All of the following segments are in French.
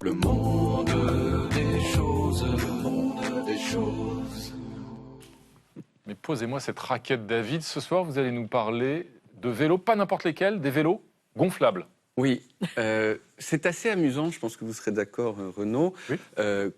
Le monde des choses, le monde des choses. Mais posez-moi cette raquette, David. Ce soir, vous allez nous parler de vélos, pas n'importe lesquels, des vélos gonflables. Oui, c'est assez amusant, je pense que vous serez d'accord, Renaud, Oui.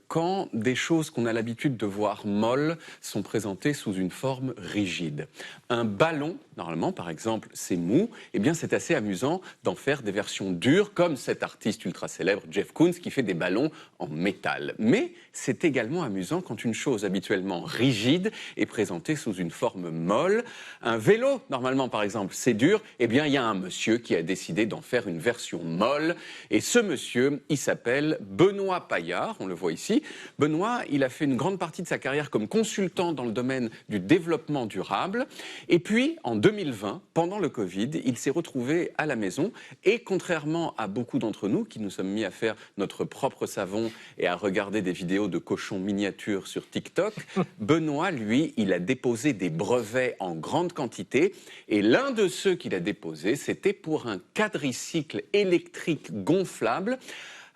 quand des choses qu'on a l'habitude de voir molles sont présentées sous une forme rigide. Un ballon, normalement, par exemple, c'est mou, eh bien c'est assez amusant d'en faire des versions dures, comme cet artiste ultra célèbre, Jeff Koons, qui fait des ballons en métal. Mais c'est également amusant quand une chose habituellement rigide est présentée sous une forme molle. Un vélo, normalement, par exemple, c'est dur, eh bien il y a un monsieur qui a décidé d'en faire une version molle. Et ce monsieur, il s'appelle Benoît Paillard, on le voit ici. Benoît, il a fait une grande partie de sa carrière comme consultant dans le domaine du développement durable. Et puis, en 2020, pendant le Covid, il s'est retrouvé à la maison. Et contrairement à beaucoup d'entre nous qui nous sommes mis à faire notre propre savon et à regarder des vidéos de cochons miniatures sur TikTok, Benoît, lui, il a déposé des brevets en grande quantité. Et l'un de ceux qu'il a déposé, c'était pour un quadricycle électrique gonflable.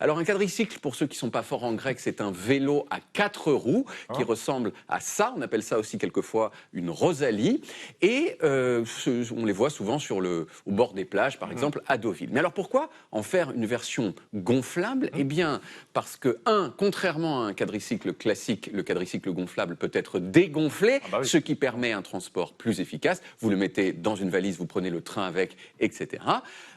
Alors un quadricycle, pour ceux qui ne sont pas forts en grec, c'est un vélo à 4 roues qui ressemble à ça. On appelle ça aussi quelquefois une rosalie. Et on les voit souvent au bord des plages, par exemple, à Deauville. Mais alors pourquoi en faire une version gonflable ? Eh bien, parce que, contrairement à un quadricycle classique, le quadricycle gonflable peut être dégonflé, ce qui permet un transport plus efficace. Vous le mettez dans une valise, vous prenez le train avec, etc.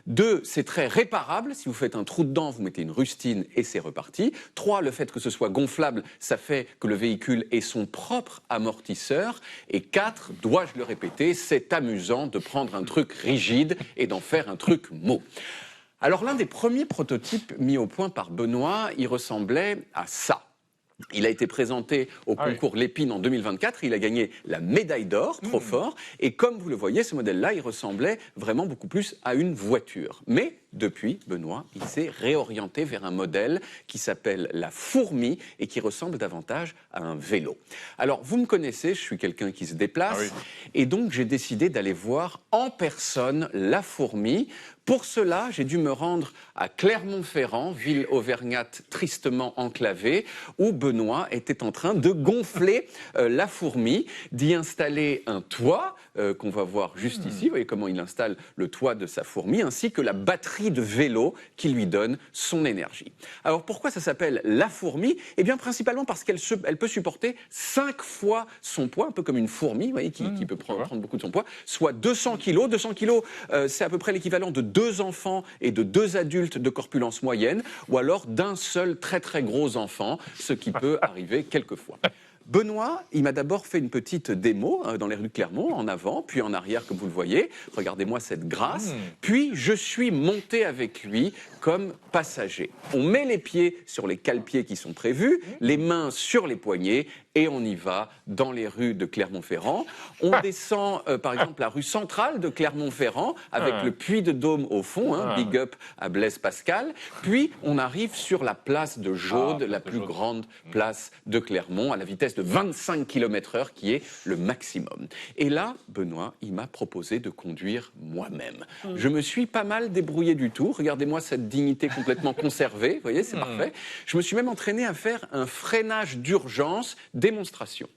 2, c'est très réparable. Si vous faites un trou dedans, vous mettez une rustine et c'est reparti. 3, le fait que ce soit gonflable, ça fait que le véhicule ait son propre amortisseur. Et 4, dois-je le répéter, c'est amusant de prendre un truc rigide et d'en faire un truc mou. Alors l'un des premiers prototypes mis au point par Benoît, il ressemblait à ça. Il a été présenté au concours Lépine en 2024, il a gagné la médaille d'or, trop fort, et comme vous le voyez, ce modèle-là, il ressemblait vraiment beaucoup plus à une voiture. Mais depuis, Benoît, il s'est réorienté vers un modèle qui s'appelle la Fourmi et qui ressemble davantage à un vélo. Alors, vous me connaissez, je suis quelqu'un qui se déplace, et donc j'ai décidé d'aller voir en personne la Fourmi. Pour cela, j'ai dû me rendre à Clermont-Ferrand, ville auvergnate tristement enclavée, où Benoît était en train de gonfler la Fourmi, d'y installer un toit, qu'on va voir juste ici. Vous voyez comment il installe le toit de sa Fourmi, ainsi que la batterie de vélo qui lui donne son énergie. Alors pourquoi ça s'appelle la Fourmi ? Eh bien principalement parce qu'elle peut supporter 5 fois son poids, un peu comme une fourmi, vous voyez, qui peut prendre beaucoup de son poids, soit 200 kilos. 200 kilos, c'est à peu près l'équivalent de 2 enfants et de 2 adultes de corpulence moyenne, ou alors d'un seul très très gros enfant, ce qui peut arriver quelquefois. Benoît, il m'a d'abord fait une petite démo dans les rues de Clermont, en avant, puis en arrière, comme vous le voyez. Regardez-moi cette grâce. Puis, je suis monté avec lui comme passager. On met les pieds sur les cale-pieds qui sont prévus, les mains sur les poignets, et on y va dans les rues de Clermont-Ferrand. On descend, par exemple, la rue centrale de Clermont-Ferrand, avec le Puy de Dôme au fond, big up à Blaise Pascal. Puis, on arrive sur la place de Jaude, la plus grande place de Clermont, à la vitesse de 25 km/h, qui est le maximum. Et là, Benoît, il m'a proposé de conduire moi-même. Je me suis pas mal débrouillé du tout. Regardez-moi cette dignité complètement conservée. Vous voyez, c'est parfait. Je me suis même entraîné à faire un freinage d'urgence démonstration.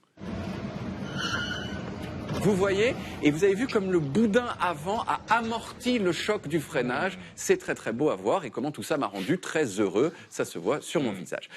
Vous voyez, et vous avez vu comme le boudin avant a amorti le choc du freinage. C'est très très beau à voir et comment tout ça m'a rendu très heureux. Ça se voit sur mon visage.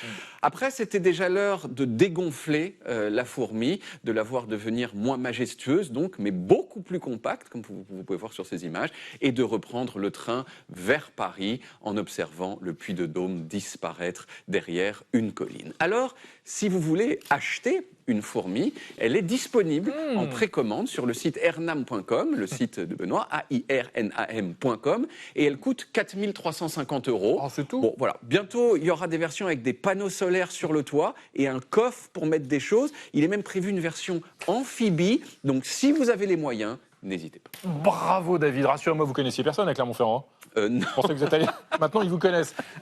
Après, c'était déjà l'heure de dégonfler la Fourmi, de la voir devenir moins majestueuse, donc, mais beaucoup plus compacte, comme vous pouvez voir sur ces images, et de reprendre le train vers Paris en observant le Puy de Dôme disparaître derrière une colline. Alors, si vous voulez acheter une Fourmi, elle est disponible en précommande sur le site airnam.com, le site de Benoît, airnam.com, et elle coûte 4 350 €. Oh, c'est tout. Bon, voilà. Bientôt, il y aura des versions avec des panneaux solaires sur le toit et un coffre pour mettre des choses. Il est même prévu une version amphibie, donc si vous avez les moyens, n'hésitez pas. Bravo David, rassurez-moi, vous connaissiez personne à Clermont-Ferrand. Non. Je pensais que vous êtes allé. Maintenant, ils vous connaissent.